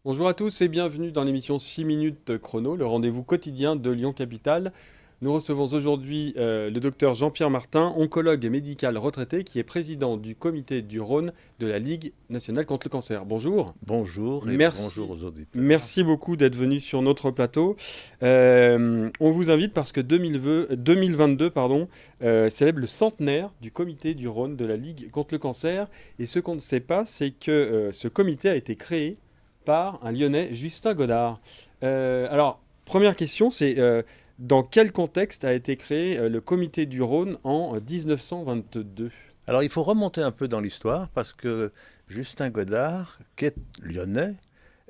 Bonjour à tous et bienvenue dans l'émission 6 minutes chrono, le rendez-vous quotidien de Lyon Capitale. Nous recevons aujourd'hui le docteur Jean-Pierre Martin, oncologue médical retraité, qui est président du comité du Rhône de la Ligue nationale contre le cancer. Bonjour. Bonjour et bonjour Merci. aux auditeurs. Merci beaucoup d'être venu sur notre plateau. On vous invite parce que 2022 célèbre le centenaire du comité du Rhône de la Ligue contre le cancer. Et ce qu'on ne sait pas, c'est que ce comité a été créé par un Lyonnais, Justin Godard. Alors, première question, c'est dans quel contexte a été créé le comité du Rhône en 1922? Alors il faut remonter un peu dans l'histoire parce que Justin Godard, qui est lyonnais,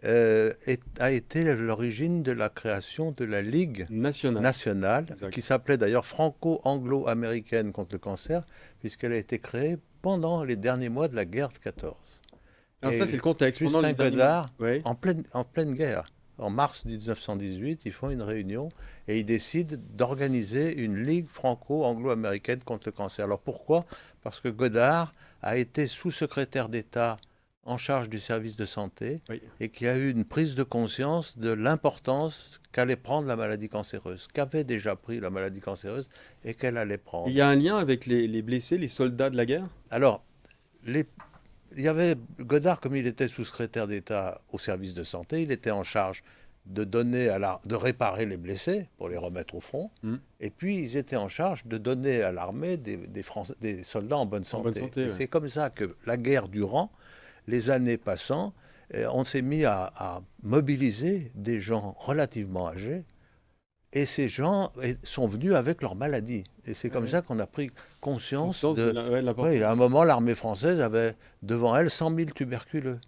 a été à l'origine de la création de la Ligue National. nationale, Exact. qui s'appelait d'ailleurs Franco-Anglo-Américaine contre le cancer, puisqu'elle a été créée pendant les derniers mois de la guerre de 14. Alors ça, c'est Et le contexte. Pendant Justin les derniers... Godard, Oui. en pleine guerre, en mars 1918, ils font une réunion et ils décident d'organiser une ligue franco-anglo-américaine contre le cancer. Alors pourquoi? Parce que Godard a été sous-secrétaire d'État en charge du service de santé Oui. et qui a eu une prise de conscience de l'importance qu'allait prendre la maladie cancéreuse, qu'avait déjà pris la maladie cancéreuse et qu'elle allait Il prendre. y a un lien avec les blessés, les soldats de la guerre? Alors, les il y avait Godard, comme il était sous-secrétaire d'État au service de santé, il était en charge de réparer les blessés pour les remettre au front. Hmm. Et puis, ils étaient en charge de donner à l'armée des soldats en bonne En bonne santé. santé, Et ouais. c'est comme ça que la guerre durant, les années passant, on s'est mis à mobiliser des gens relativement âgés. Et ces gens sont venus avec leur maladie. Et c'est comme Ouais. ça qu'on a pris conscience Conscience de de... ouais, de l'importance. Oui, à un moment, l'armée française avait devant elle 100 000 tuberculeux,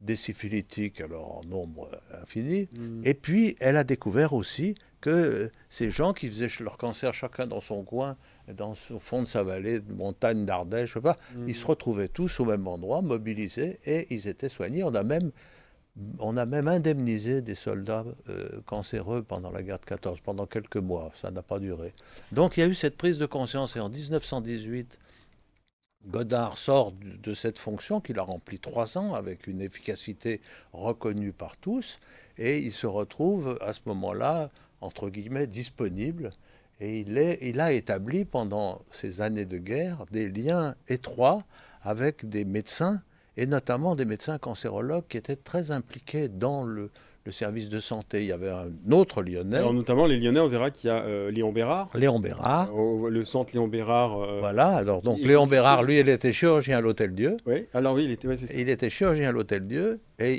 des syphilitiques, alors en nombre infini. Hmm. Et puis, elle a découvert aussi que ces gens qui faisaient leur cancer chacun dans son coin, au fond de sa vallée, de montagne d'Ardèche, je sais pas, Hmm. ils se retrouvaient tous au même endroit, mobilisés, et ils étaient soignés. On a même indemnisé des soldats cancéreux pendant la guerre de 14, pendant quelques mois. Ça n'a pas duré. Donc il y a eu cette prise de conscience. Et en 1918, Godard sort de cette fonction qu'il a remplie 3 ans avec une efficacité reconnue par tous. Et il se retrouve à ce moment-là, entre guillemets, disponible. Et il a établi pendant ces années de guerre des liens étroits avec des médecins et notamment des médecins cancérologues qui étaient très impliqués dans le service de santé. Il y avait un autre Alors Lyonnais, notamment les Lyonnais, on verra qu'il y a Léon Bérard, Léon Bérard. le centre Léon Bérard. Voilà, alors donc Et Léon Auguste Bérard, Lumière. lui, il était chirurgien à l'Hôtel-Dieu. Oui, alors oui, il était, ouais, c'est ça. Il était chirurgien à l'Hôtel-Dieu et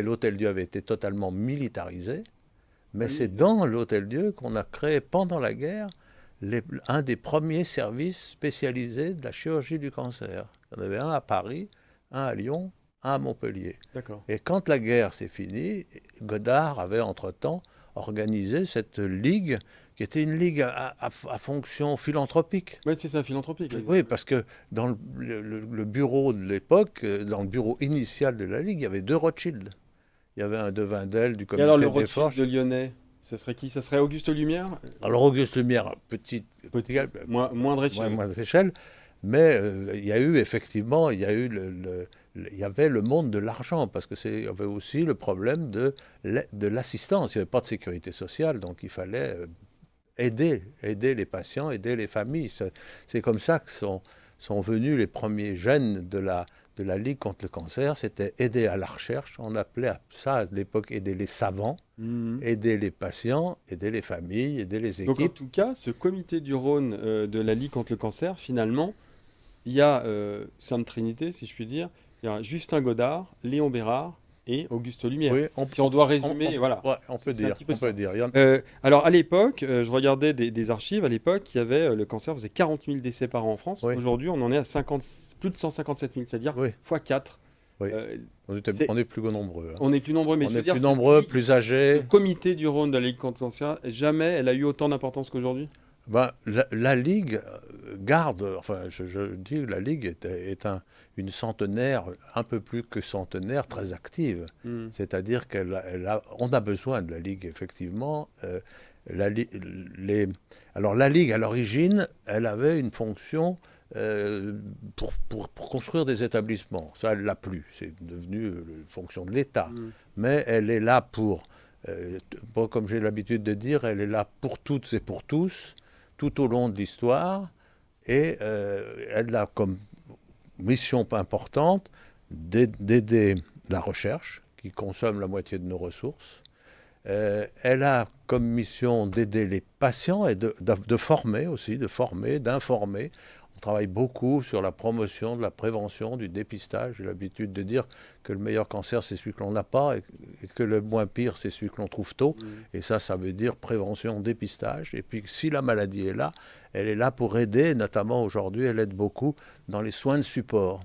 l'Hôtel-Dieu avait été totalement militarisé. Ah Mais oui, c'est dans l'Hôtel-Dieu qu'on a créé pendant la guerre un des premiers services spécialisés de la chirurgie du cancer. Il y en avait un à Paris, un à Lyon, un à Montpellier. d'accord. Et quand la guerre s'est finie, Godard avait entre-temps organisé cette ligue, qui était une ligue à fonction philanthropique. Oui, c'est ça, philanthropique. Oui, parce que dans le bureau de l'époque, dans le bureau initial de la ligue, il y avait 2 Rothschild. Il y avait un de Wendel du Et alors le comité des Rothschild forges. de Lyonnais, ce serait qui? Ça serait Auguste Lumière? Alors Auguste Lumière, Petit, moindre échelle. moins échelle, mais il y a eu effectivement, il y avait le monde de l'argent, parce que il y avait aussi le problème de l'assistance. Il n'y avait pas de sécurité sociale, donc il fallait aider les patients, aider les familles. C'est comme ça que sont venus les premiers gènes de la Ligue contre le cancer. C'était aider à la recherche. On appelait ça à l'époque aider les savants, Mhm. aider les patients, aider les familles, aider les Donc en équipes. tout cas, ce comité du Rhône de la Ligue contre le cancer, finalement, il y a Sainte Trinité, si je puis dire. Il y a Justin Godard, Léon Bérard et Auguste Lumière. Oui, Si on doit résumer, voilà. ouais, on peut C'est un dire. petit peu On peut ça. dire. Alors à l'époque, je regardais des archives, à l'époque, il y avait le cancer faisait 40 000 décès par an en France. Oui. Aujourd'hui, on en est à 50, plus de 157 000, c'est-à-dire Oui, x 4. oui. C'est- On est plus nombreux, hein. On est plus nombreux, mais On je veux est dire, plus cette nombreux, ligue, plus ce âgés. comité du Rhône de la Ligue contre le cancer, jamais elle a eu autant d'importance qu'aujourd'hui. Ben, la Ligue garde, enfin je dis que la Ligue est une centenaire, un peu plus que centenaire, très active. Hmm. C'est-à-dire on a besoin de la Ligue, effectivement. La, li- les, alors la Ligue, à l'origine, elle avait une fonction pour construire des établissements. Ça, elle l'a plus. C'est devenu une fonction de l'État. Mm. Mais elle est là comme j'ai l'habitude de dire, elle est là pour toutes et pour tous, tout au long de l'histoire. Et elle a comme mission importante d'aider la recherche, qui consomme la moitié de nos ressources. Elle a comme mission d'aider les patients et de former aussi, d'informer. On travaille beaucoup sur la promotion de la prévention, du dépistage. J'ai l'habitude de dire que le meilleur cancer, c'est celui que l'on n'a pas, et que le moins pire, c'est celui que l'on trouve tôt. Et ça veut dire prévention, dépistage. Et puis, si la maladie est là, elle est là pour aider. Notamment, aujourd'hui, elle aide beaucoup dans les soins de support.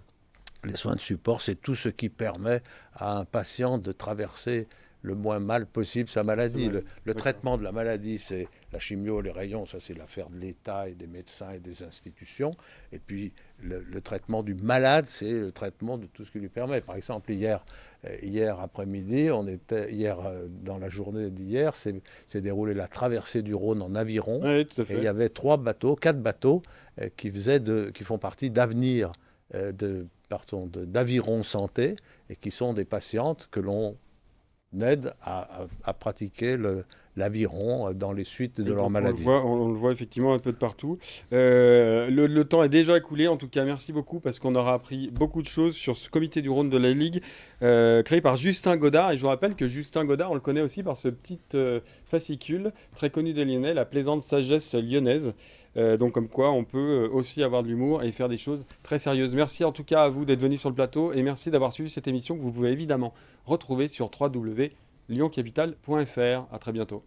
Les soins de support, c'est tout ce qui permet à un patient de traverser le moins mal possible sa maladie. Le traitement de la maladie, c'est la chimio, les rayons, ça c'est l'affaire de l'État et des médecins et des institutions. Et puis le traitement du malade, c'est le traitement de tout ce qui lui permet. Par exemple, hier après-midi, dans la journée d'hier, s'est déroulée la traversée du Rhône en aviron. Oui, tout à fait. Et il y avait 4 bateaux qui font partie d'Avenir, d'Aviron Santé, et qui sont des patientes que l'on aide à pratiquer l'aviron dans les suites de leur maladie. On le voit effectivement un peu de partout. Le temps est déjà écoulé. En tout cas, merci beaucoup parce qu'on aura appris beaucoup de choses sur ce comité du Rhône de la Ligue créé par Justin Godard. Et je vous rappelle que Justin Godard, on le connaît aussi par ce petit fascicule très connu des Lyonnais, la plaisante sagesse lyonnaise. Donc comme quoi on peut aussi avoir de l'humour et faire des choses très sérieuses. Merci en tout cas à vous d'être venus sur le plateau et merci d'avoir suivi cette émission que vous pouvez évidemment retrouver sur www.lyoncapital.fr. À très bientôt.